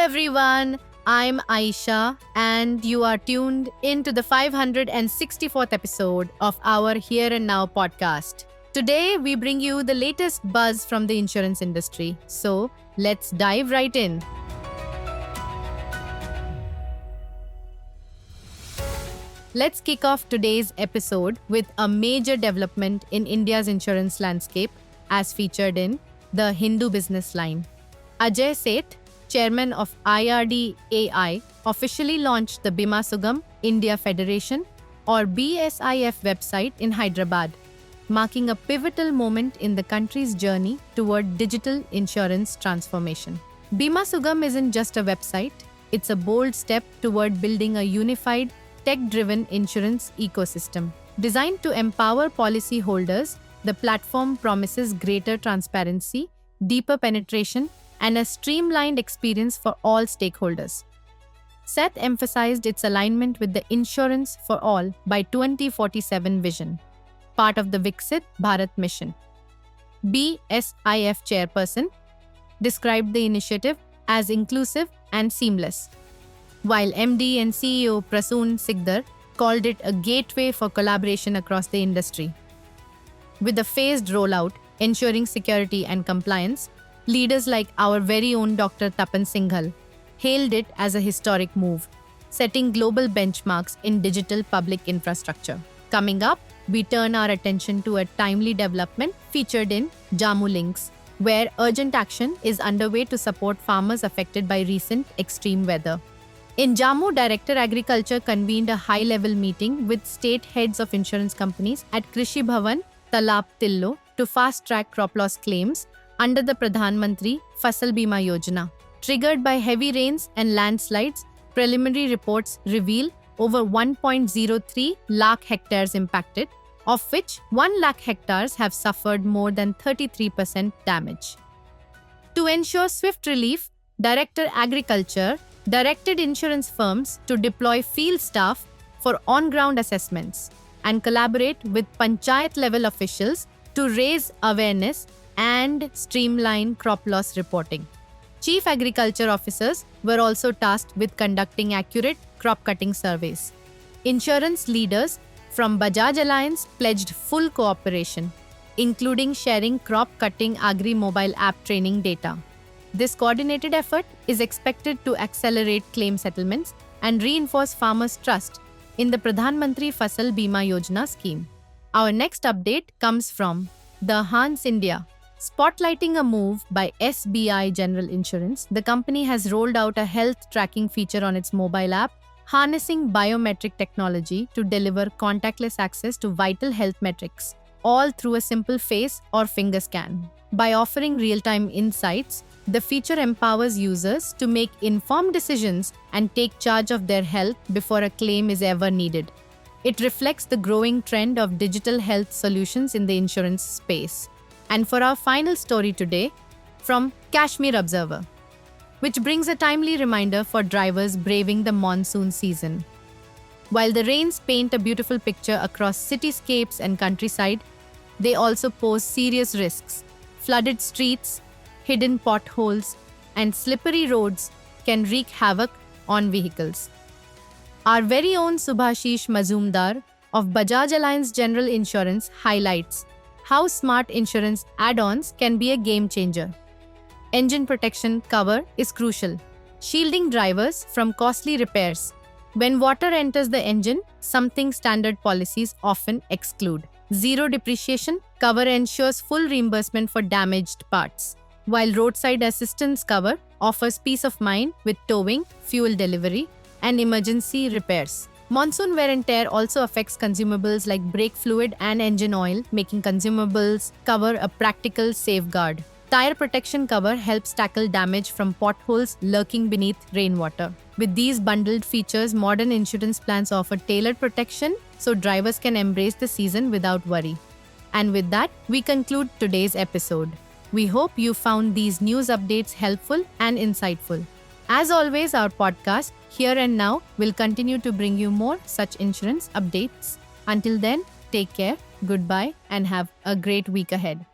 everyone, I'm Aisha, and you are tuned into the 564th episode of our Here and Now podcast. Today, we bring you the latest buzz from the insurance industry. So, let's dive right in. Let's kick off today's episode with a major development in India's insurance landscape, as featured in the Hindu Business Line. Ajay Seth, chairman of IRDAI, officially launched the Bima Sugam India Federation or BSIF website in Hyderabad, marking a pivotal moment in the country's journey toward digital insurance transformation. Bima Sugam isn't just a website, it's a bold step toward building a unified, tech-driven insurance ecosystem. Designed to empower policyholders, the platform promises greater transparency, deeper penetration, and a streamlined experience for all stakeholders. Seth emphasized its alignment with the Insurance for All by 2047 vision, part of the Viksit Bharat mission. BSIF chairperson described the initiative as inclusive and seamless, while MD and CEO Prasoon Sikdar called it a gateway for collaboration across the industry. With a phased rollout ensuring security and compliance, leaders like our very own Dr. Tapan Singhal hailed it as a historic move, setting global benchmarks in digital public infrastructure. Coming up, we turn our attention to a timely development featured in Jammu Links, where urgent action is underway to support farmers affected by recent extreme weather. In Jammu, Director Agriculture convened a high-level meeting with state heads of insurance companies at Krishi Bhavan, Talab Tillo to fast-track crop loss claims under the Pradhan Mantri Fasal Bima Yojana. Triggered by heavy rains and landslides, preliminary reports reveal over 1.03 lakh hectares impacted, of which 1 lakh hectares have suffered more than 33% damage. To ensure swift relief, Director Agriculture directed insurance firms to deploy field staff for on-ground assessments and collaborate with panchayat-level officials to raise awareness and streamline crop loss reporting. Chief Agriculture Officers were also tasked with conducting accurate crop cutting surveys. Insurance leaders from Bajaj Alliance pledged full cooperation, including sharing crop cutting agri-mobile app training data. This coordinated effort is expected to accelerate claim settlements and reinforce farmers' trust in the Pradhan Mantri Fasal Bima Yojana scheme. Our next update comes from the Hans India. Spotlighting a move by SBI General Insurance, the company has rolled out a health tracking feature on its mobile app, harnessing biometric technology to deliver contactless access to vital health metrics, all through a simple face or finger scan. By offering real-time insights, the feature empowers users to make informed decisions and take charge of their health before a claim is ever needed. It reflects the growing trend of digital health solutions in the insurance space. And for our final story today, from Kashmir Observer, which brings a timely reminder for drivers braving the monsoon season. While the rains paint a beautiful picture across cityscapes and countryside, they also pose serious risks. Flooded streets, hidden potholes, and slippery roads can wreak havoc on vehicles. Our very own Subhashish Mazumdar of Bajaj Alliance General Insurance highlights how smart insurance add-ons can be a game changer. Engine protection cover is crucial, shielding drivers from costly repairs. When water enters the engine, something standard policies often exclude. Zero depreciation cover ensures full reimbursement for damaged parts, while roadside assistance cover offers peace of mind with towing, fuel delivery, and emergency repairs. Monsoon wear and tear also affects consumables like brake fluid and engine oil, making consumables cover a practical safeguard. Tire protection cover helps tackle damage from potholes lurking beneath rainwater. With these bundled features, modern insurance plans offer tailored protection so drivers can embrace the season without worry. And with that, we conclude today's episode. We hope you found these news updates helpful and insightful. As always, our podcast, Here and Now, will continue to bring you more such insurance updates. Until then, take care, goodbye, and have a great week ahead.